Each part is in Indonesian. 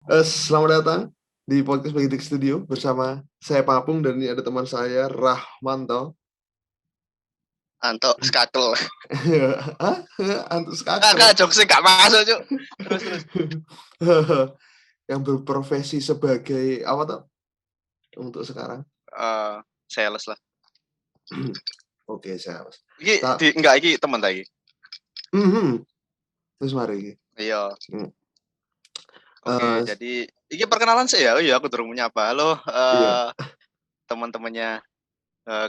Selamat datang di podcast Bagitik Studio bersama saya Papung dan ini ada teman saya Rahmanto. Anto skakel. Hah? Antus Kagak Kakel. jokesnya gak masuk, Cuk. Terus. Yang berprofesi sebagai apa tuh untuk sekarang? Sales lah. Oke, saya. Enggak iki teman ta iki. Terus mari. Iya. Hmm. Oke, jadi iki perkenalan sih ya. Oh iya, aku durung menyapa. Halo, Iya. teman-temannya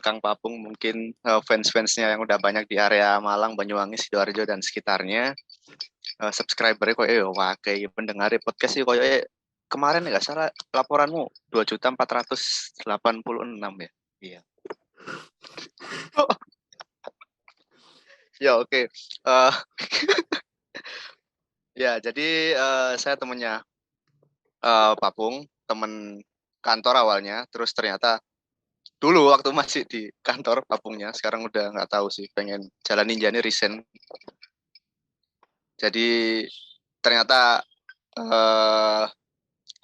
Kang Papung, mungkin fans-fansnya yang udah banyak di area Malang, Banyuwangi, Sidoarjo dan sekitarnya. Subscriber-nya koyo wae pendengar podcast iki koyo kemarin enggak salah laporanmu 2.486 ya. Iya. Ya oke. Ya, jadi saya temennya Papung, temen kantor awalnya, terus ternyata dulu waktu masih di kantor Papungnya, sekarang udah nggak tahu sih, pengen jalan ninjanya resign. Jadi ternyata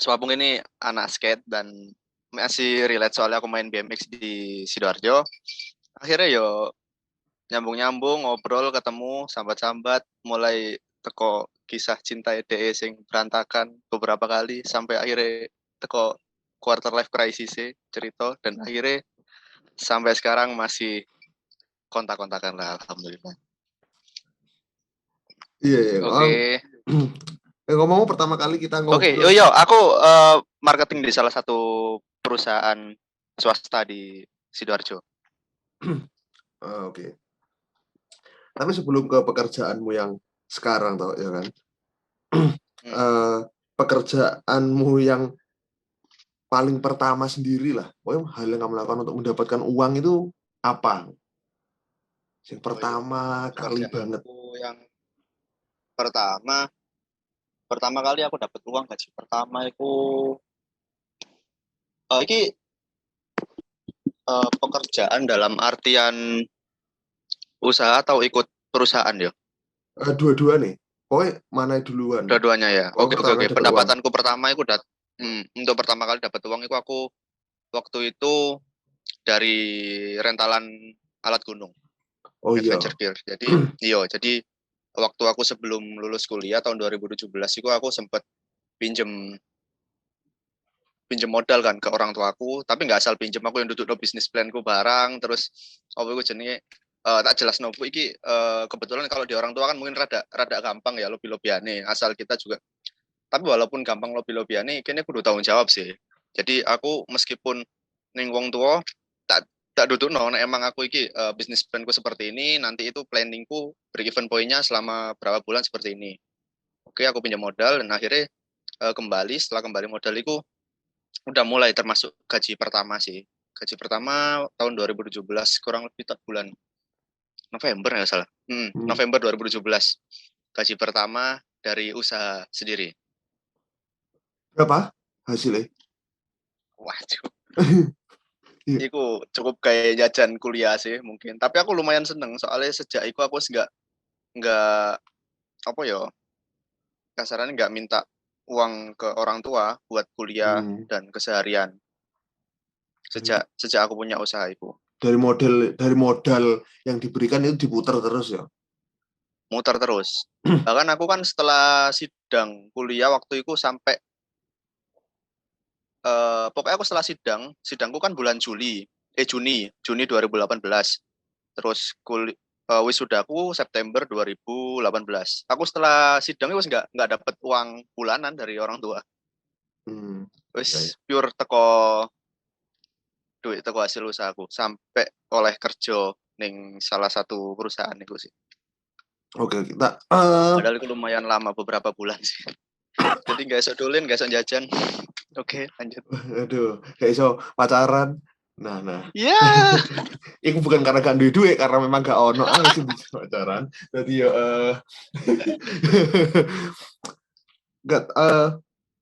Papung ini anak skate dan masih relate soalnya aku main BMX di Sidoarjo. Akhirnya yo nyambung-nyambung, ngobrol, ketemu, sambat-sambat, mulai teko kisah cinta DE sing berantakan beberapa kali sampai akhirnya teko quarter life crisis cerita dan akhirnya sampai sekarang masih kontak-kontakan lah, alhamdulillah. Iya. Oke. Ngomong pertama kali kita Oke, ngobrol. yo aku marketing di salah satu perusahaan swasta di Sidoarjo. Oke. Tapi sebelum ke pekerjaanmu yang sekarang tau ya kan, pekerjaanmu yang paling pertama sendiri lah, pokoknya hal yang kamu lakukan untuk mendapatkan uang itu apa? Yang pertama kali banget. Yang pertama kali aku dapat uang gaji pertama itu ini pekerjaan dalam artian usaha atau ikut perusahaan ya? Dua-dua nih. Pokoknya mana duluan? Dua-duanya ya. Oke. Dapat Pendapatanku pertama itu untuk pertama kali dapat uang itu aku waktu itu dari rentalan alat gunung. Oh iya. Adventure Gear. Jadi waktu aku sebelum lulus kuliah tahun 2017 itu aku sempat pinjem modal kan ke orang tua aku, tapi nggak asal pinjem, aku yang duduk no bisnis planku barang, terus apa itu jenenge tak jelas nopo iki kebetulan kalau di orang tua kan mungkin rada gampang ya lebih-lebiane asal kita juga. Tapi walaupun gampang lebih-lebiane kayaknya kudu tanggung jawab sih. Jadi aku meskipun ning wong tua tak duduk no, emang aku iki bisnis planku seperti ini, nanti itu planningku break even pointnya selama berapa bulan seperti ini. Oke, aku pinjam modal dan akhirnya setelah kembali modal itu udah mulai termasuk gaji pertama sih. Gaji pertama tahun 2017 kurang lebih bulan November nggak salah. November 2017. Gaji pertama dari usaha sendiri. Berapa hasilnya? Waduh. Iku cukup kayak jajan kuliah sih mungkin. Tapi aku lumayan seneng soalnya sejak itu aku nggak apa ya kasarannya nggak minta uang ke orang tua buat kuliah dan keseharian. Sejak aku punya usaha itu. Dari modal yang diberikan itu diputar terus ya? Muter terus. Bahkan aku kan setelah sidang kuliah waktu itu sampai pokoknya aku setelah sidangku kan bulan Juni 2018. Terus wisudaku September 2018. Aku setelah sidang itu nggak dapat uang bulanan dari orang tua. Wis pure duit teko hasil usahaku sampai oleh kerja ning salah satu perusahaan itu sih. Oke, kita padahal itu lumayan lama, beberapa bulan sih. Jadi nggak iso dolin, nggak iso jajan. Oke, lanjut. Aduh, gak iso pacaran. Nah. Iya. Itu bukan karena gak duit, karena memang gak ono sih bisa pacaran. Jadi ya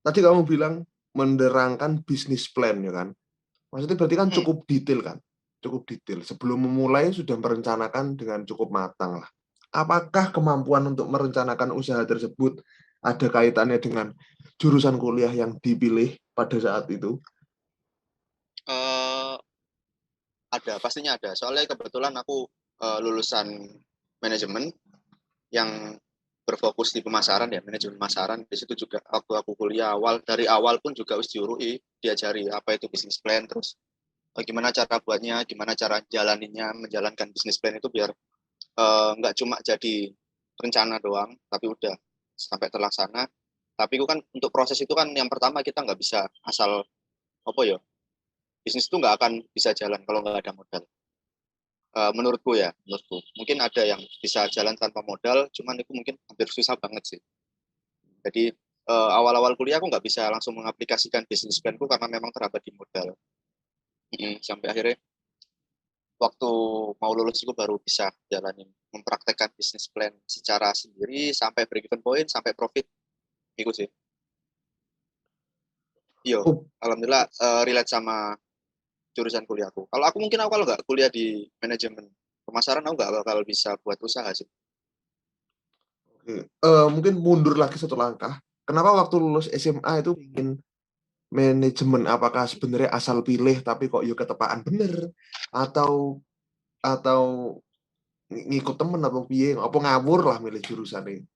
tadi kamu bilang menerangkan bisnis plan ya kan? Maksudnya berarti kan cukup detail kan? Cukup detail. Sebelum memulai sudah merencanakan dengan cukup matang lah. Apakah kemampuan untuk merencanakan usaha tersebut ada kaitannya dengan jurusan kuliah yang dipilih pada saat itu? Ada, pastinya ada. Soalnya kebetulan aku lulusan manajemen yang berfokus di pemasaran ya, manajemen pemasaran. Di situ juga waktu aku kuliah dari awal pun juga harus diajari apa itu bisnis plan, terus gimana cara buatnya, gimana cara jalaninya, menjalankan bisnis plan itu biar nggak cuma jadi rencana doang, tapi udah sampai terlaksana. Tapi itu kan untuk proses itu kan yang pertama kita nggak bisa asal apa ya, bisnis itu nggak akan bisa jalan kalau nggak ada modal. Menurutku mungkin ada yang bisa jalan tanpa modal, cuman itu mungkin hampir susah banget sih. Jadi awal-awal kuliah aku nggak bisa langsung mengaplikasikan bisnis planku karena memang terhambat di modal. Sampai akhirnya waktu mau lulus itu baru bisa jalanin mempraktekkan bisnis plan secara sendiri sampai break even point sampai profit itu sih. Iya, alhamdulillah relate sama jurusan kuliahku. Kalau aku mungkin kalau nggak kuliah di manajemen pemasaran aku nggak bakal bisa buat usaha sih. Mungkin mundur lagi satu langkah. Kenapa waktu lulus SMA itu ingin manajemen? Apakah sebenarnya asal pilih tapi kok yuk ketepaan bener? Atau ngikut temen atau piye? Apa ngawur lah milih jurusan ini?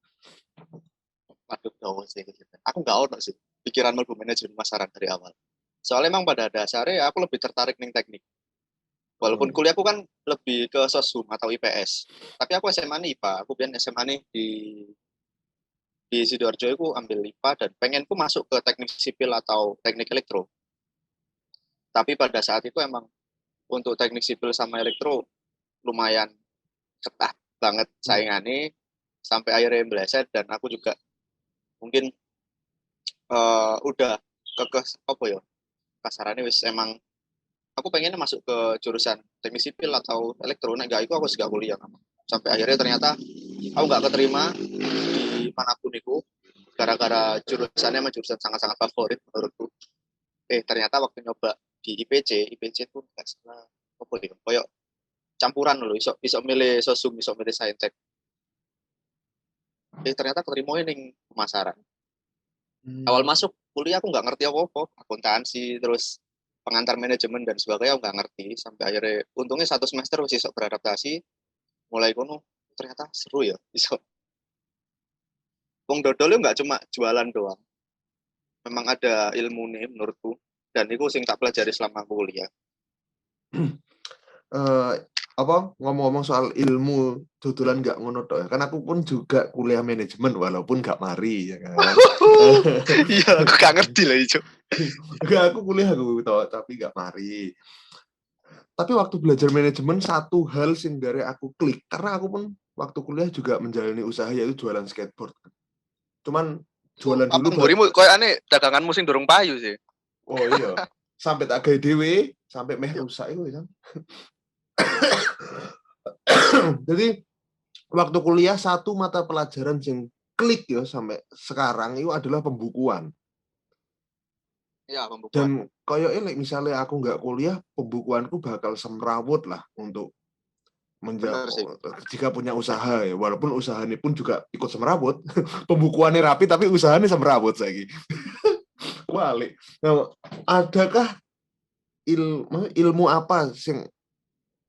Aduh, gak sih. Aku nggak ono sih pikiran mlebu manajemen pemasaran dari awal. Soalnya emang pada dasarnya aku lebih tertarik ning teknik. Walaupun kuliahku kan lebih ke sosum atau IPS. Tapi aku SMA nih IPA. Aku biar SMA nih di Sidoarjo aku ambil IPA dan pengenku masuk ke teknik sipil atau teknik elektro. Tapi pada saat itu emang untuk teknik sipil sama elektro lumayan ketat banget saingannya sampai akhirnya meleset dan aku juga mungkin udah apa ya kasarannya wis emang aku pengennya masuk ke jurusan teknik sipil atau elektro, nah gak itu aku gak kuliah sampai akhirnya ternyata aku gak keterima di manapun itu gara-gara jurusannya emang jurusan sangat-sangat favorit menurutku. Ternyata waktu nyoba di IPC itu gak salah apa ya kayak campuran loh, iso milih sosum, iso milih saintek. Ternyata keterima ning pemasaran. Awal masuk kuliah aku nggak ngerti apa-apa, akuntansi, terus pengantar manajemen dan sebagainya aku nggak ngerti. Sampai akhirnya untungnya 1 semester masih sok beradaptasi. Mulai kono ternyata seru ya, bisa. Wong dodol nggak cuma jualan doang. Memang ada ilmu nih menurutku. Dan itu sing tak pelajari selama kuliah. Ngomong-ngomong soal ilmu dodolan nggak ngono tok ya. Kan aku pun juga kuliah manajemen walaupun nggak mari ya kan. Iya, aku nggak ngerti lah itu. Aku kuliah aku tau, tapi nggak mari. Tapi waktu belajar manajemen satu hal sing dari aku klik karena aku pun waktu kuliah juga menjalani usaha yaitu jualan skateboard. Cuman jualan apa dulu mburimu koyo aneh daganganmu sing durung payu sih. Oh iya, sampai tak gawe dhewe, sampai meh rusak itu kan. Jadi waktu kuliah satu mata pelajaran yang klik ya sampai sekarang itu adalah pembukuan. Iya, pembukuan. Dan koyoke misalnya aku nggak kuliah, pembukuanku bakal semrawut lah untuk jika punya usaha ya, walaupun usaha ini pun juga ikut semrawut. Pembukuannya rapi tapi usahanya semrawut saiki. Walik. Nah, adakah ilmu apa sing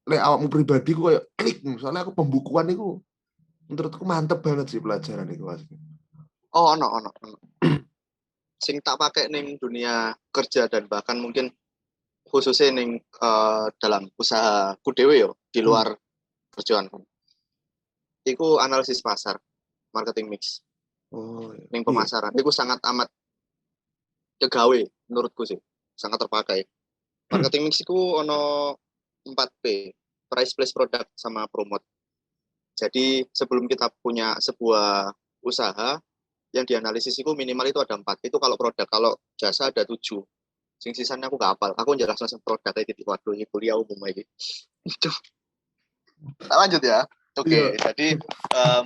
lek awakmu pribadi ku kayak klik, soalnya aku pembukuan itu menurutku mantep banget sih pelajaran itu asli. Oh, ono. Sing tak pakai ning dunia kerja dan bahkan mungkin khususnya ning dalam usaha ku dhewe yo di luar kerjaan. Iku analisis pasar, marketing mix. Ning pemasaran. Iku sangat amat kegawe menurutku sih, sangat terpakai. Marketing mix iku ono 4P, price, place, product, sama promote. Jadi sebelum kita punya sebuah usaha, yang dianalisis itu minimal itu ada 4. Itu kalau produk, kalau jasa ada 7. Sing sisanya aku gak hafal. Aku jelas langsung produk aja di waduh ini kuliah umum aja. Tak lanjut ya. Oke, jadi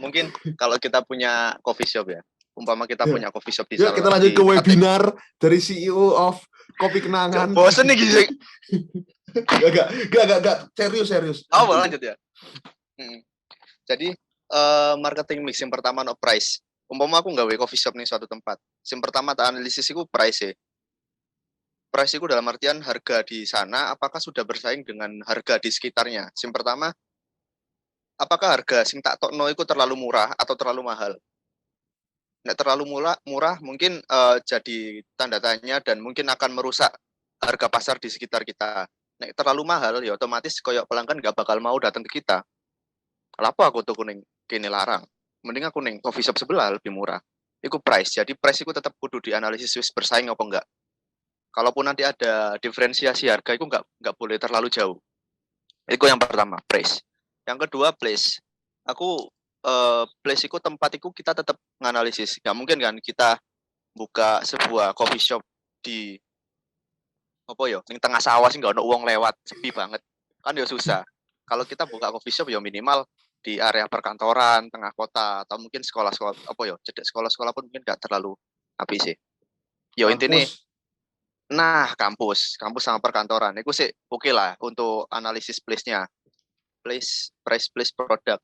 mungkin kalau kita punya coffee shop ya, umpama kita punya coffee shop di ya, kita lanjut ke webinar dari CEO of Kopi Kenangan. Bosen nih gitu. Gak, serius. Oh, lanjut ya. Jadi marketing mix yang pertama no price. umpama aku nggawe coffee shop ning suatu tempat. Sing pertama tak analisis iku price. Price iku dalam artian harga di sana apakah sudah bersaing dengan harga di sekitarnya. Sing pertama, apakah harga sing tak tokno iku terlalu murah atau terlalu mahal? Nek terlalu murah mungkin jadi tanda tanya dan mungkin akan merusak harga pasar di sekitar kita. Nek terlalu mahal ya otomatis koyok pelanggan gak bakal mau datang ke kita. Kenapa aku tuh kuning kini larang? Mending aku ning coffee shop sebelah lebih murah. Iku price. Jadi price itu tetap kudu dianalisis wis bersaing apa enggak. Kalaupun nanti ada diferensiasi harga itu enggak boleh terlalu jauh. Itu yang pertama, price. Yang kedua, place. Aku place itu tempat itu kita tetap menganalisis. Gak mungkin kan kita buka sebuah coffee shop di apa ya, ning tengah sawah sih nggak ada uang lewat, sepi banget. Kan ya susah. Kalau kita buka coffee shop ya minimal di area perkantoran, tengah kota, atau mungkin sekolah-sekolah apa ya, cedek sekolah-sekolah pun mungkin nggak terlalu api sih. Yo intinya, Kampus. nah kampus sama perkantoran, itu sih oke lah untuk analisis place-nya, price produk.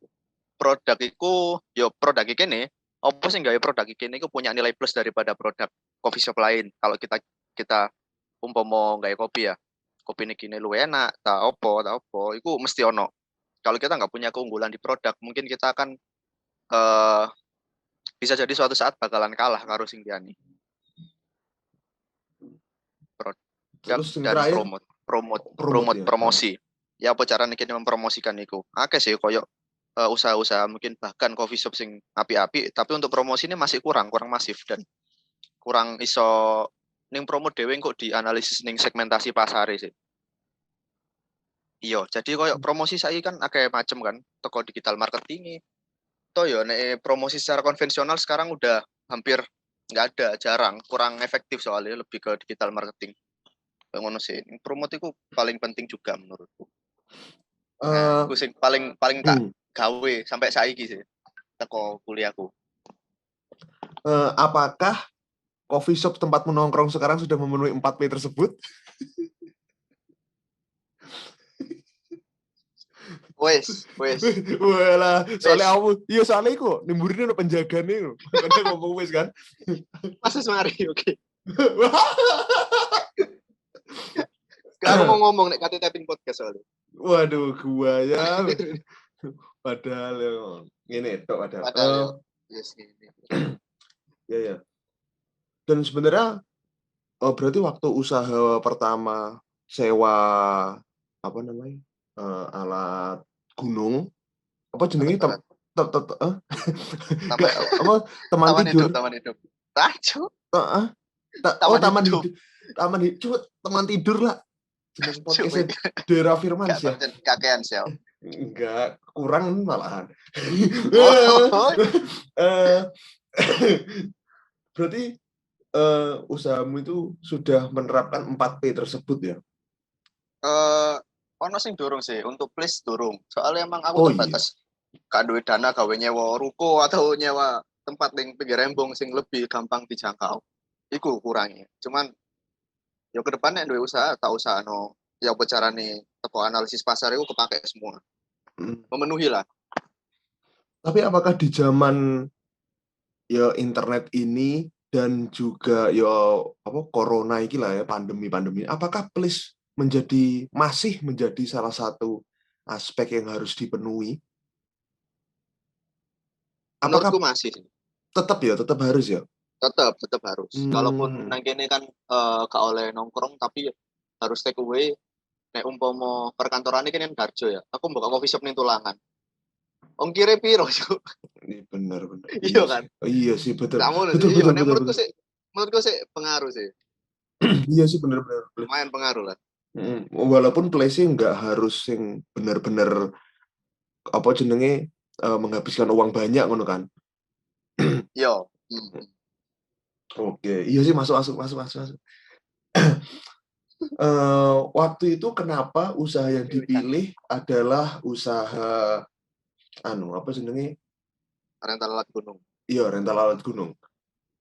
Produk itu, yo produk ini, apa sih nggak produk ini, itu punya nilai plus daripada produk coffee shop lain. Kalau kita umpama nggak kopi ya, kopi ini gini lu enak, tak opo, itu mesti ono. Kalau kita nggak punya keunggulan di produk, mungkin kita akan eh, bisa jadi suatu saat bakalan kalah karo sing liyane. Produk Terus yang dan terakhir promote ya. promosi. Ya apa caranya kita mempromosikan itu? Akeh sih koyo usaha-usaha mungkin bahkan coffee shop sing api-api, tapi untuk promosi ini masih kurang masif dan kurang iso ning promo dhewe kok dianalisis ning segmentasi pasar sih. Iya, jadi koyo promosi saya kan akeh macam kan, toko digital marketing. Toh ya nek promosi secara konvensional sekarang udah hampir nggak ada, jarang, kurang efektif soalnya lebih ke digital marketing. Ngono sih. Promote itu paling penting juga menurutku. Nah, Eh, itu sing paling paling tak gawe sampai saiki sih teko kuliahku. apakah coffee shop tempat menongkrong sekarang sudah memenuhi 4P tersebut? Wes. Walah, soalnya Wes. aku, iya soalnya aku nimburin ada penjaganya itu. Makanya ngomong wes kan. Masa semari, oke. Sekarang aku mau ngomong nek kate taping podcast soalnya. Waduh, gua ya. Padahal ini tok padahal. Padahal yo. Yes, ini. Ya ya. Dan sebenarnya berarti waktu usaha pertama sewa apa namanya? Alat gunung apa jenenge Berat. Taman, apa teman tidur. taman hidup. Tacu. Oh, Taman hidup. taman hidup, teman tidur lah. Jeneng podcastnya Cuk, Dera Firmans gak ya. pancen kakean sih. Enggak, kurang malahan. Oh. Eh, Berarti usahamu itu sudah menerapkan 4P tersebut ya? Ono sing durung sih, untuk place durung. Soalnya emang aku Oh iya. terbatas. Gak duit dana gawe nyewa ruko atau nyewa tempat ning pinggir embong sing lebih gampang dijangkau. Iku kurangnya. Cuman yo ke depannya duwe usaha, tak usah no. Ya apa carane teko analisis pasar itu kepake semua. Hmm. Memenuhi lah. Tapi apakah di zaman ya internet ini dan juga ya apa corona iki lah ya pandemi apakah please masih menjadi salah satu aspek yang harus dipenuhi? Menurutku Apakah masih tetap harus ya? tetap harus. Kalaupun Hmm. nang kene kan gak oleh nongkrong tapi harus take away. Nek umpama perkantoran ini kan yang Darjo ya. Aku buka coffee shop ning Tulangan. Ongkire piro, Cuk? Ini benar. Iya Iya sih. kan? Oh, iya sih betul. Kamu Betul iya, betul nek betul betul. menurutku sih pengaruh sih. Iya sih benar. Lumayan pengaruh lah. Walaupun place nggak harus yang benar-benar apa jenenge menghabiskan uang banyak ngono kan. Yo. Oke, iya sih masuk. Waktu itu kenapa usaha yang dipilih adalah usaha apa jenenge? Rental alat gunung. Iya, rental alat gunung.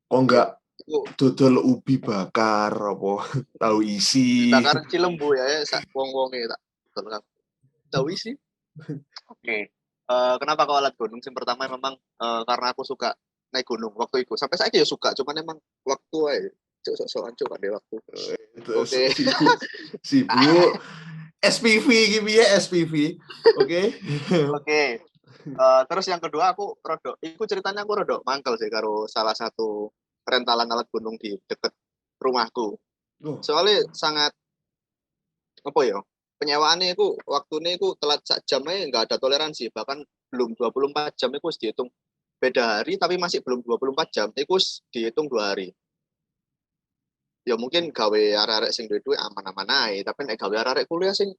Kok Iya. nggak Itu dodol ubi bakar apa tahu isi? dibakar Cilembu ya, wong-wonge tak betul kan. Tahu sih. Oke. Kenapa kau alat gunung? Yang pertama memang karena aku suka naik gunung waktu itu. Sampai saiki ya suka, cuman emang waktu ae. Cuk sok-sokan cuk ada waktu. Terus Oke. sibuk, sibuk. SPV gitu ya, SPV. Oke. Oke. Terus yang kedua aku rodok, iku ceritanya aku rodok mangkel sih karo salah satu rentalan alat gunung di deket rumahku. Oh, Soalnya sangat apa ya? Penyewaannya itu waktunya itu telat sak jam aja nggak ada toleransi, bahkan belum 24 jam itu dihitung beda hari tapi masih belum 24 jam itu dihitung 2 hari. Ya mungkin gawe arek-arek sing duwe aman-aman ae, tapi nek gawe arek kuliah sing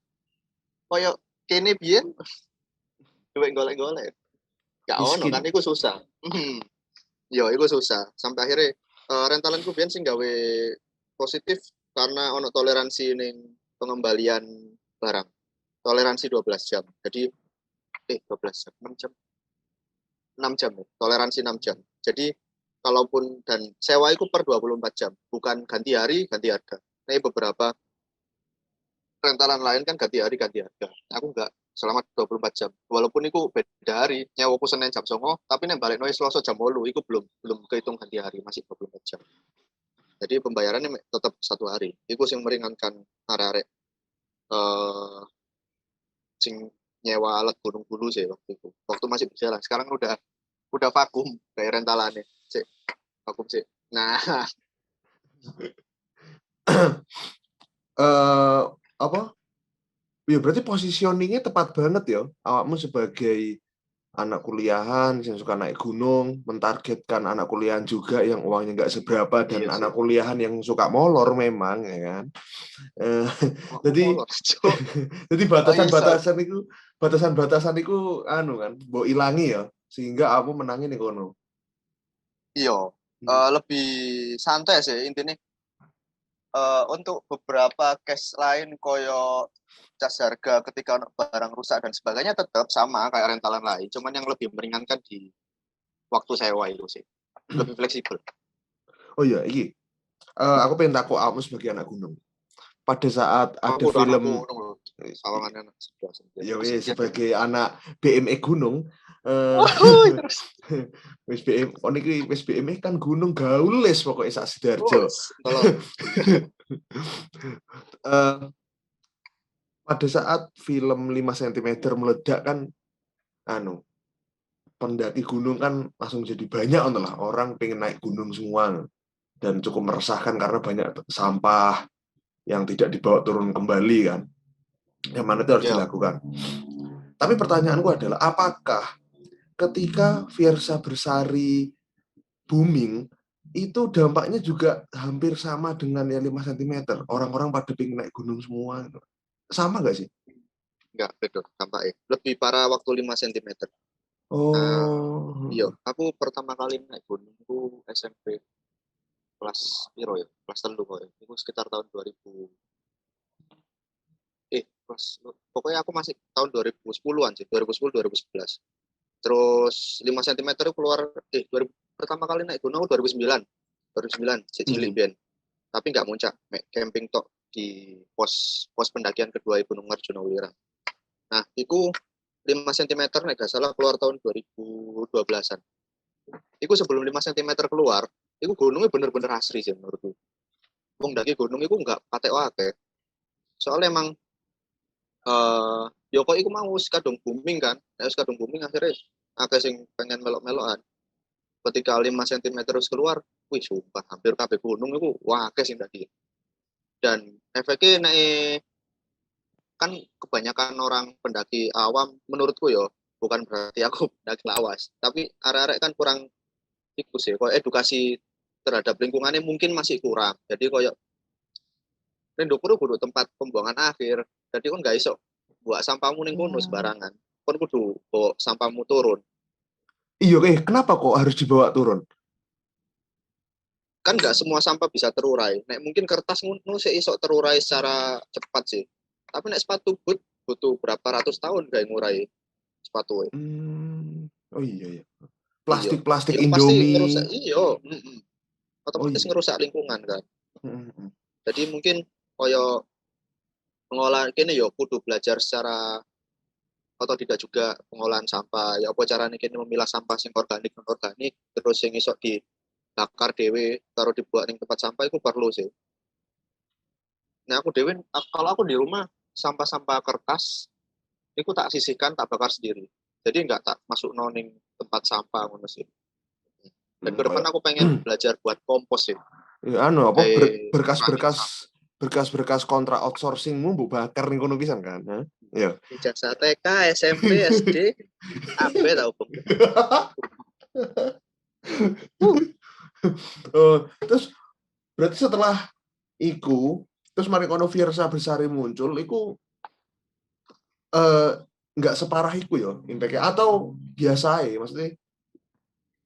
koyo kene biyen duwe golek-golek. Gak ono kan miskin. iku susah. Yo iku susah. Sampai akhirnya rentalanku biyen sing gawe positif karena ono toleransi ning pengembalian barang. Toleransi 12 jam. Jadi 12 jam, 6 jam. 6 jam ya. Toleransi 6 jam. Jadi kalaupun dan sewa itu per 24 jam, bukan ganti hari, ganti harga. Nah, beberapa rentalan lain kan ganti hari, ganti harga. Aku enggak selama 24 jam. Walaupun itu beda hari, nyawa aku Senin jam 09.00, tapi nek balik Selasa jam 8, itu belum kehitung ganti hari, masih 24 jam. Jadi pembayarannya tetap 1 hari. Itu yang meringankan arek-arek sing nyewa alat gunung dulu sih waktu itu. Waktu masih berjalan. Sekarang udah vakum kayak rentalannya. Sih, vakum sih. Nah, eh apa? Ya berarti positioningnya tepat banget ya. Awakmu sebagai anak kuliahan yang suka naik gunung, mentargetkan anak kuliahan juga yang uangnya nggak seberapa dan iya sih. anak kuliahan yang suka molor memang ya kan. Eh, Aku jadi molor, Cuk. jadi Oh iya, batasan itu anu kan, mbok ilangi ya sehingga aku menangin nih kono. iya. Lebih santai sih intinya. Untuk beberapa case lain koyo cas harga ketika barang rusak dan sebagainya tetap sama kayak rentalan lain, cuman yang lebih meringankan di waktu sewa itu sih. Lebih fleksibel. Oh iya, iki. Aku pengen takut kamu sebagai anak gunung. Pada saat ada Aku udah anakku film, sawangannya anak sebelah ya terus wes ya. sebagai anak BMX gunung, Terus wes BM, oh niki wes BMX kan gunung gaules pokoknya sak Sidoarjo. tolong. Eh, pada saat film 5 cm meledak kan, anu pendaki gunung kan langsung jadi banyak lah orang pengen naik gunung semua dan cukup meresahkan karena banyak sampah yang tidak dibawa turun kembali kan, yang mana itu harus Ya, dilakukan. Tapi pertanyaanku adalah apakah ketika Fiersa Bersari booming itu dampaknya juga hampir sama dengan yang 5 cm, orang-orang pada pengen naik gunung semua, sama nggak sih? enggak beda tampaknya. Lebih parah waktu 5 cm. Nah, iya, Oh, aku pertama kali naik gunung itu SMP kelas piro ya? Kelas 3 kok ya. Itu sekitar tahun 2000. Kelas pokoknya aku masih tahun 2010-an sih, 2010 2011. Terus 5 cm keluar 2000, pertama kali naik gunung 2009. 2009 cilik hmm. ben. Tapi nggak muncak, camping tok di pos pos pendakian kedua Gunung Arjuna Wira. Nah, itu 5 cm nek gak salah keluar tahun 2012-an. Iku sebelum 5 cm keluar, iku gunungnya bener-bener asri sih menurutku. Wong daki gunung iku enggak patek wae. Soalnya emang yo kok iku mau kadung booming kan. Nah, kadung booming akhirnya akeh sing pengen melok-melokan. Ketika 5 cm terus keluar, wih sumpah hampir kabeh gunung iku wah akeh sing daki. Dan efeknya naik kan kebanyakan orang pendaki awam menurutku yo bukan berarti aku pendaki lawas, tapi arek-arek kan kurang ikut sih, kok edukasi terhadap lingkungannya mungkin masih kurang. Jadi koyo Rendo kudu tempat pembuangan akhir. Jadi kan gak iso buat sampahmu ning kono sembarangan. Kon kudu bawa sampahmu turun. Iya, kenapa kok harus dibawa turun? Kan gak semua sampah bisa terurai. Nek mungkin kertas ngono sih iso terurai secara cepat sih. Tapi nek sepatu boot butuh berapa ratus tahun gak ngurai sepatu. Oh iya ya. Iya. Plastik-plastik Ya pasti ngerusak Indomie. iyo. Oh Otomatis iya. ngerusak lingkungan kan. Mm-mm. Jadi mungkin koyo pengelolaan kene yo kudu belajar secara otodidak juga pengolahan sampah. Ya apa carane kene memilah sampah sing organik non organik terus sing iso dibakar dhewe karo dibuat ning tempat sampah itu perlu sih. Nah aku dewe kalau aku di rumah sampah-sampah kertas itu tak sisihkan tak bakar sendiri. Jadi enggak tak masuk noning tempat sampah ngono sih. Dan ke depan Kayak aku pengen belajar buat kompos sih. ya anu apa Ngurangin sampah. berkas-berkas kontrak outsourcingmu mbok bakar ning kono pisan kan. Ya. Ijazah TK, SMP, SD, AB tau Bung. Terus berarti setelah iku terus mari kono Virsa Besari muncul iku nggak separah iku ya impact atau biasa ya maksudnya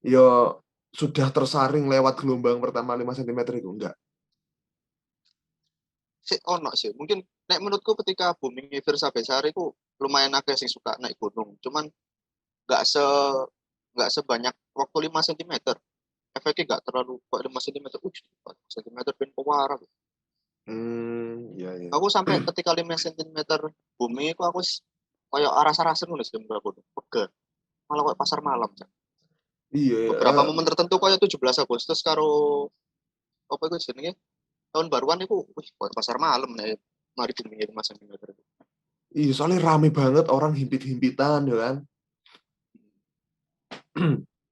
ya sudah tersaring lewat gelombang pertama 5 cm itu enggak. Ono sih. Mungkin nek menurutku ketika booming Virsa Besari ku lumayan akeh sing suka naik gunung. Cuman nggak se nggak sebanyak waktu 5 cm. Efeknya nggak terlalu kok 5 cm. 5 cm pin pewara. Iya. Aku sampai ketika 5 cm booming itu aku kayak rasa-rasa nulis di muka gunung. Pegel. Malah kayak pasar malam. Iya. Beberapa momen tertentu kayak 17 Agustus karo apa itu jenenge? Tahun baruan itu kayak pasar malam nih. Mari booming 5 cm. Iya, soalnya rame banget orang himpit-himpitan ya kan.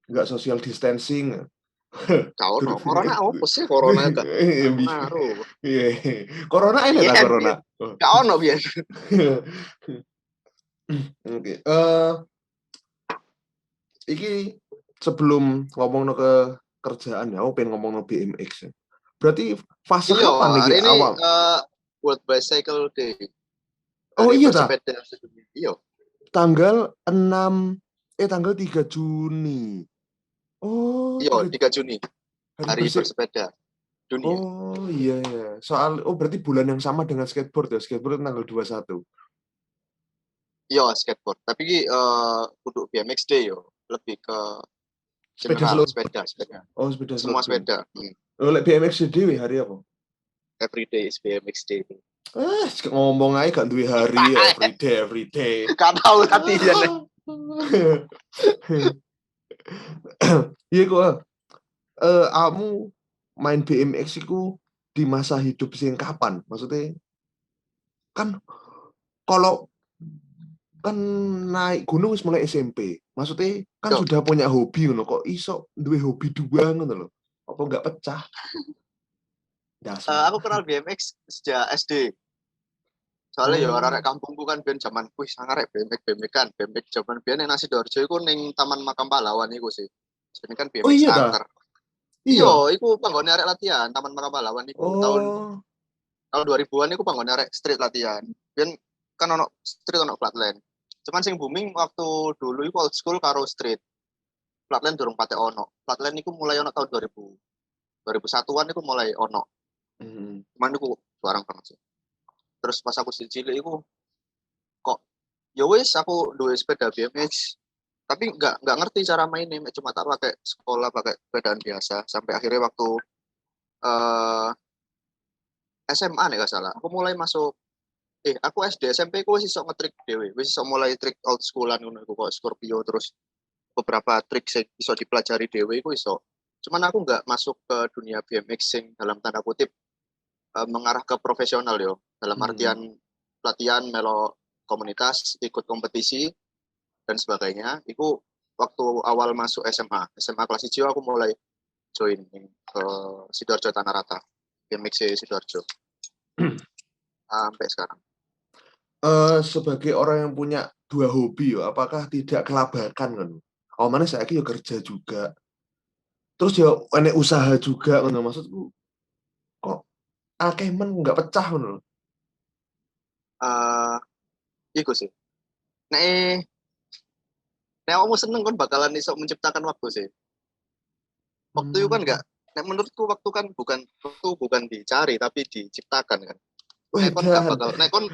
Nggak social distancing. Kau no, corona apa sih corona gak ngaruh. Iya. Corona ini lah corona. Kau no biar. Oke. Iki sebelum ngomong ke kerjaan ya, aku pengen ngomong BMX ya. Berarti fase kapan nih hari ini awal? World Bicycle Day. Oh iya ta? Iya. Tanggal 3 Juni. Oh, Iya, 3 Juni. Hari bersepeda dunia. Oh iya. Berarti bulan yang sama dengan skateboard ya. Skateboard tanggal 21. Iya, skateboard. Tapi untuk BMX Day yo, lebih ke Sepeda. sepeda. Oh, sepeda. Semua sepeda. Oh, BMX Day hari apa? Every day is BMX Day. Ngomong aja gak duwe hari every day. Gak tahu tadi ya. Iya kok. Kamu main BMX itu di masa hidup sing kapan? Maksudnya kan kalau kan naik gunung mulai SMP. Maksudnya kan sudah punya hobi ngono kok iso duwe hobi dua ngono lho. Apa enggak pecah? Aku kenal BMX sejak SD. Soalnya ya orang kampungku kan ben zaman wis sangarek BMX kan. BMX zaman biyen nang Sidoarjo iku ning Taman Makam Pahlawan iku sih. Ini kan BMX angker. Iya, iku panggone arek latihan Taman Makam Pahlawan iku tahun 2000-an iku panggone arek street latihan. Biyen kan ono street ono flatland. Cuman sing booming waktu dulu iku old school karo street. Flatland durung pate ono. Flatland iku mulai ono tahun 2000. 2001-an iku mulai ono. Cuman iku barang banget sih. Terus pas aku cilik iku kok ya wis aku duwe sepeda BMX tapi nggak ngerti cara mainnya, cuma tak pakai sekolah pakai sepedaan biasa sampai akhirnya waktu SMA nih gak salah aku mulai masuk aku SD SMP aku wis iso ngetrik dhewe, wis iso mulai trik old schoolan ngono iku kok Scorpio terus beberapa trik sing iso dipelajari dhewe iku iso. Cuman aku nggak masuk ke dunia BMX sing dalam tanda kutip mengarah ke profesional yo. Dalam artian pelatihan melo komunitas, ikut kompetisi dan sebagainya. Itu waktu awal masuk SMA kelas 1 aku mulai join ke Sidoarjo Tanah Rata, BMX Sidoarjo. Sampai sekarang. Sebagai orang yang punya dua hobi yo, apakah tidak kelabakan kan? Oh mana saya yo kerja juga. Terus ya enek usaha juga ngono maksudku. Kok akeh men enggak pecah ngono. Iku sih. Nek kamu seneng kan bakalan iso menciptakan waktu sih. Waktu itu kan enggak. Nek menurutku waktu kan bukan dicari tapi diciptakan kan. Nek kon enggak bakal. Nek kon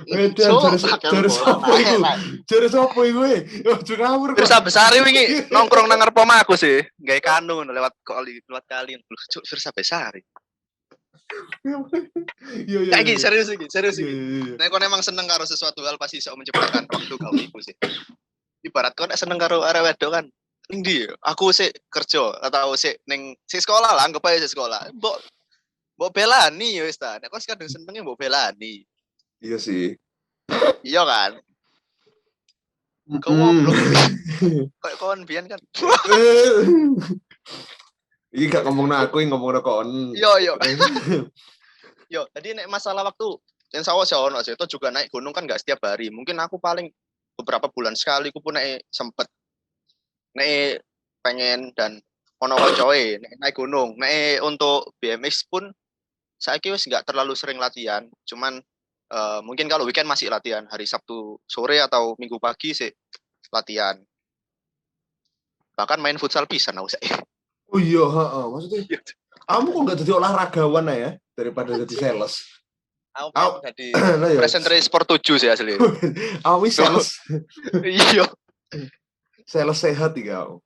Jare sopo iku e? Ojo ngawur kok. Virsa Besari wingi nongkrong nang ngarep omah aku sih. Gawe kanu lewat kali. Virsa Besari. Iya iya Kayak iya. iki serius iki. Iya iya. Nek kon emang seneng karo sesuatu hal pasti iso menciptakan waktu gawe iku sih. Ibarat kon nek seneng karo arek wedok kan, ning ndi aku sik kerja atau sik ning sik sekolah lah, anggap aja sik sekolah. Mbok belani ya wis ta. Nek kon kadung senenge mbok belani. Iya sih. Iya kan? Kau Mm. goblok. Kayak kon biyen kan. Iki gak ngomong aku, yang ngomong kon. Iya. Yo, jadi nek masalah waktu yang sawah sih ono sih. Itu juga naik gunung kan nggak setiap hari. Mungkin aku paling beberapa bulan sekali aku pun naik sempet naik pengen dan ono koncoe naik gunung. Naik untuk BMX pun saya kira nggak terlalu sering latihan. Cuman mungkin kalau weekend masih latihan hari Sabtu sore atau Minggu pagi sih latihan. Bahkan main futsal pisan aku saya. Oh iya, maksudnya kamu kok nggak jadi olahragawan ya daripada jadi sales? Aku jadi presenter sport 7 sih asli. Aku sales. Iya. Sales sehat kau.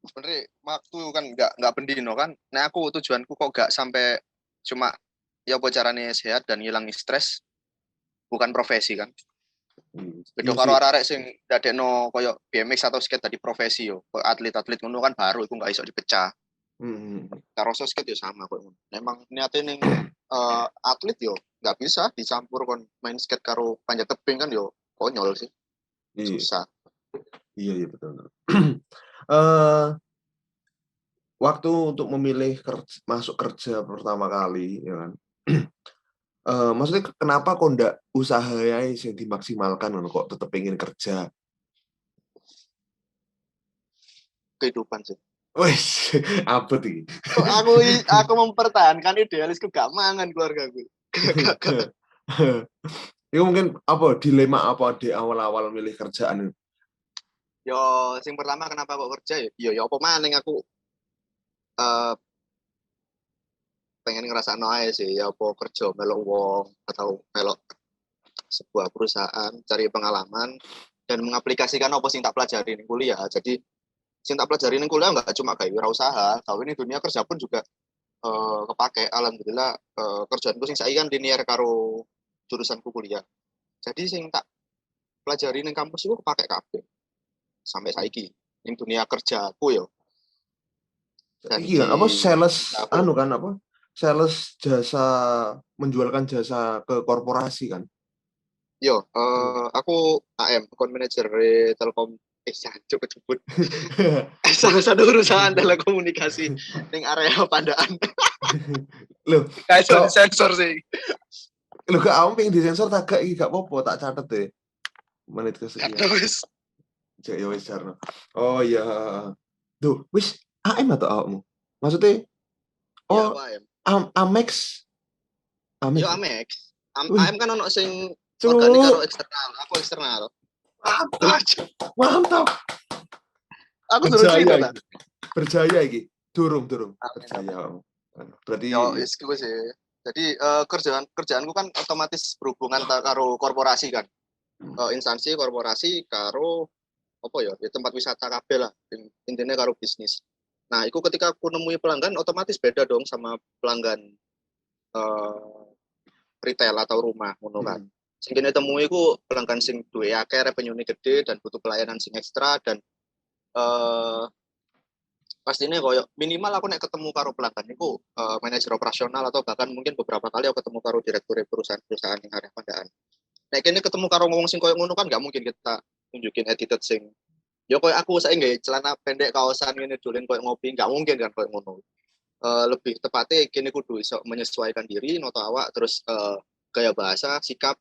Sebenarnya waktu kan nggak pendino kan. Nah aku tujuanku kok nggak sampai cuma ya apa caranya sehat dan hilang stres, bukan profesi kan. Beda karo arek sing dadekno koyo BMX atau skate tadi profesi yo. Atlet-atlet ngono kan baru iku nggak iso dipecah. Karo skate yo sama kok. Memang niate ning atlet yo nggak bisa dicampur kon main skate karo panjat tebing kan yo konyol sih. Susah. Iya betul. Waktu untuk memilih masuk kerja pertama kali, ya kan? Maksudnya kenapa kok ndak usahanya yang dimaksimalkan kok tetap pengen kerja? Kehidupan sih. Wes, apa tuh? Aku mempertahankan idealisku gak mangan keluarga gue. Itu mungkin apa dilema apa di awal-awal milih kerjaan? Yo, sing pertama kenapa kok kerja ya? Yo apa maning aku pengen ngerasakno ae sih ya apa kerja melok wong atau melok sebuah perusahaan cari pengalaman dan mengaplikasikan apa sing tak pelajari ning kuliah. Jadi sing tak pelajari ning kuliah enggak cuma gawe wirausaha, tapi ini dunia kerja pun juga kepake. Alhamdulillah kerjaanku sing saiki kan linear karo jurusanku kuliah. Jadi sing tak pelajari ning kampus itu kepake kabeh. Sampai saiki ning dunia kerjaku yo. Iya, apa sales anu kan apa? Sales jasa menjualkan jasa ke korporasi kan? Yo, aku AM, account manager Telkom. Jancuk kecebut. Salah satu perusahaan telekomunikasi ning area Pandaan. Loh, kayak sensor sih. Loh, gak aku pengen disensor tak gak apa-apa, tak catet deh. Menit kesekian. Ya wis jarno. Oh iya. Duh, wis AM atau awakmu? Maksudnya oh, ya, Amex. Yo Amex. AM kan ono sing Cuk. organik karo eksternal. Aku eksternal. Mantap. Aku durung cerita ta. Berjaya iki. Durung. Berjaya. Berarti yo wis kuwi sih. Jadi kerjaanku kan otomatis berhubungan karo korporasi kan. Instansi korporasi karo apa ya tempat wisata kabeh lah. Intinya karo bisnis. Nah, itu ketika aku nemui pelanggan otomatis beda dong sama pelanggan retail atau rumah ngono kan. Sing kene temui iku pelanggan sing duwe akeh revenue gede dan butuh pelayanan sing ekstra dan pastinya koyo minimal aku nek ketemu karo pelanggan iku manajer operasional atau bahkan mungkin beberapa kali aku ketemu karo direktur perusahaan-perusahaan yang area Pandaan. Nek kene ketemu karo ngomong sing koyo ngono kan gak mungkin kita tunjukin attitude sing yo koyo aku saya nggak celana pendek kaosan ngene dolen koyo ngopi nggak mungkin kan koyo ngono. Lebih tepatnya kini kudu iso menyesuaikan diri noto awak terus gaya bahasa sikap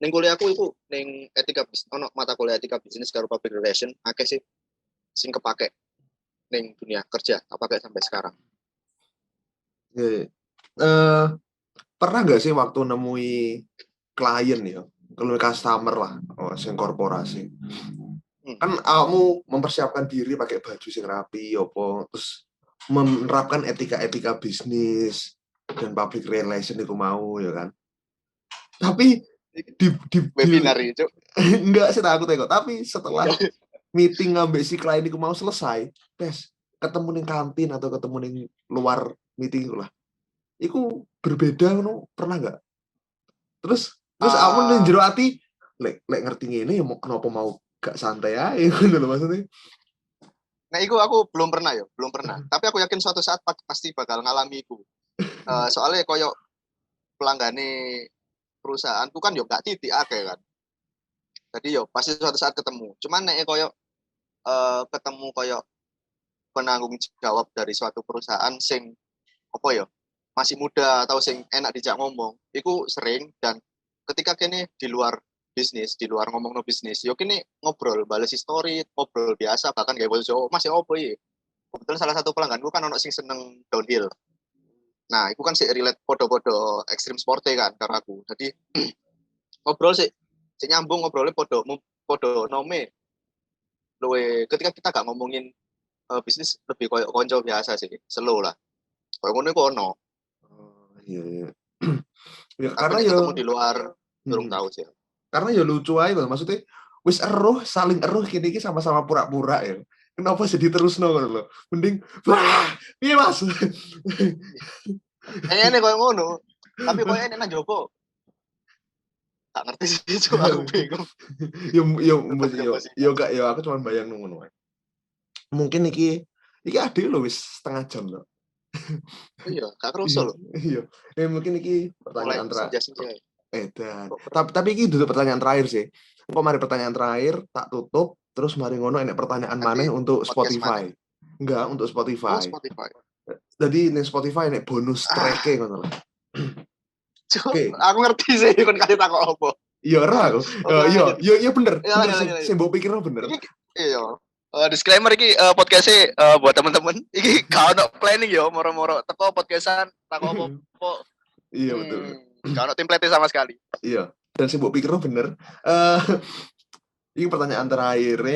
ning kuliahku iku ning etika bisnis ono mata kuliah etika bisnis karo public relation akeh sih sing kepake ning dunia kerja tak pakai sampai sekarang. Pernah nggak sih waktu nemui klien ya, kalau customer lah, sing korporasi, kan kamu mempersiapkan diri pakai baju sing rapi, terus menerapkan etika bisnis dan public relation itu mau ya kan. Tapi di webinar itu enggak sih aku tengok, tapi setelah meeting ngambil si klien itu mau selesai, ketemu ning kantin atau ketemu ning luar meeting iku lah. Iku berbeda ngono, pernah enggak? Terus aku ning jero ati lek ngerti ngene ya kenapa mau gak santai ae ngono lho maksudnya. Nah, itu aku belum pernah. Tapi aku yakin suatu saat pasti bakal ngalami itu. Soalnya koyo pelanggane perusahaanku kan yo gak titik akeh kan. Jadi yo pasti suatu saat ketemu. Cuman nek koyo ketemu koyo penanggung jawab dari suatu perusahaan sing apa yo masih muda atau sing enak dijak ngomong, itu sering. Dan ketika kene di luar bisnis, di luar ngomong no bisnis, yo kene ngobrol, balas story, ngobrol biasa, bahkan kayak bojo masih opo ya. Kebetulan salah satu pelangganku kan ono sing seneng downhill. Nah, itu kan sih relate podo-podo ekstrim sportnya kan karo aku. Jadi ngobrol sih nyambung, ngobrolnya podo nome. Luwe ketika kita gak ngomongin bisnis, lebih koyo konco biasa sih, slow lah. Koyo ngono iku ono. Iya. Ya Tapi karena ketemu di luar belum tahu sih. Karena ya lucu aja loh, maksudnya wis saling eruh kini sama-sama pura-pura ya. Kenapa sedih terus ngono lho? Mending wah, iya Mas. Kayaknya koyo ngono. Tapi koyo enek nang jopo. Tak ngerti sih, cuma aku bingung. Gak aku cuma bayang ngono ae. Mungkin iki adil lho wis setengah jam loh. Iya, gak kerasa loh. Iya. Mungkin iki pertanyaan terakhir. Dan. Tapi iki duduk pertanyaan terakhir sih. Kok mari pertanyaan terakhir tak tutup, terus mari ngono enek pertanyaan maneh untuk Spotify. Enggak, untuk Spotify. Oh, Spotify. Jadi ning Spotify enek bonus track-e ngono lho. Oke. Aku ngerti sih kon kasih takok apa. Iya ora aku. Iya bener. Sing mbok pikirno bener. Iya. Disclaimer iki podcast-e buat teman-teman. Iki gak ono planning yo, moro-moro teko podcastan takok apa. Iya betul. Gak ono template sama sekali. Iya. Dan sing mbok pikirno bener. Ini pertanyaan terakhir.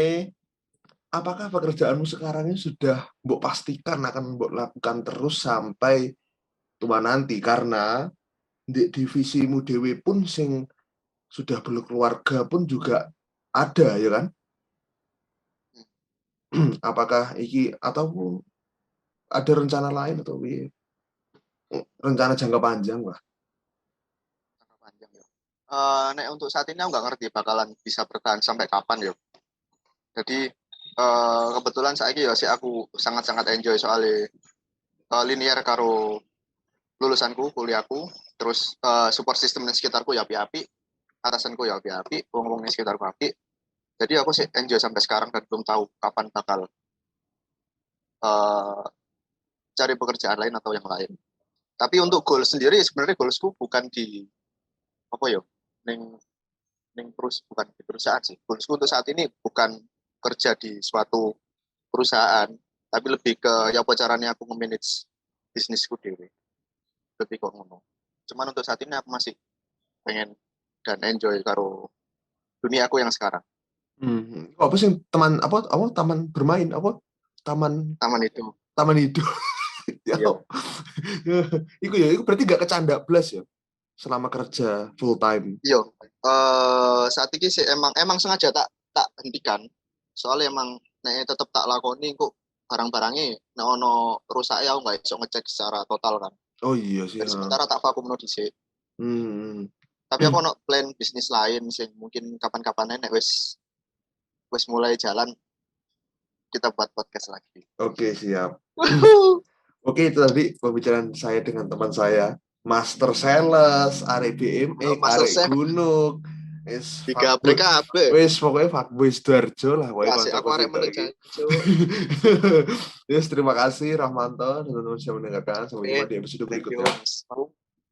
Apakah pekerjaanmu sekarang ini sudah mbok pastikan akan mbok lakukan terus sampai tua nanti? Karena di divisimu dewe pun sing sudah berkeluarga pun juga ada ya kan? Apakah iki atau ada rencana lain atau rencana jangka panjang lah? Jangka panjang ya. Nek untuk saat ini aku nggak ngerti bakalan bisa bertahan sampai kapan ya. Jadi kebetulan saiki ya sih aku sangat-sangat enjoy soalnya linear karo lulusanku, kuliahku, terus support system di sekitarku ya api-api, atasanku ya api-api, wong-wong di sekitarku api. Jadi aku sih enjoy sampai sekarang dan belum tahu kapan bakal cari pekerjaan lain atau yang lain. Tapi untuk goal sendiri sebenarnya goalsku bukan di apa ya, bukan di perusahaan sih. Goalsku untuk saat ini bukan kerja di suatu perusahaan, tapi lebih ke ya apa caranya aku nge-manage bisnisku dewe. Lebih kok ngomong. Cuman untuk saat ini aku masih pengen dan enjoy karo dunia aku yang sekarang. Apa sih taman bermain apa? Taman itu. Ya. Iku berarti gak kecanda blas ya selama kerja full time. Iya. Saat ini sih emang sengaja tak hentikan. Soalnya emang nek tetep tak lakoni kok barang-barangnya nek ono rusak ya aku nggak bisa ngecek secara total kan. Oh iya sih. Dan sementara tak vakum no dhisik. Tapi aku ono plan bisnis lain sing mungkin kapan-kapan nek wis mulai jalan kita buat podcast lagi. Oke, siap. Oke, itu tadi pembicaraan saya dengan teman saya, Master Sales, arek BMX, arek gunung. Wis pokoknya fuckboy Sidoarjo lah. Aku arek menurut. Yes, terima kasih Rahmanto dan teman-teman yang mendengarkan. Sampai jumpa di episode berikutnya.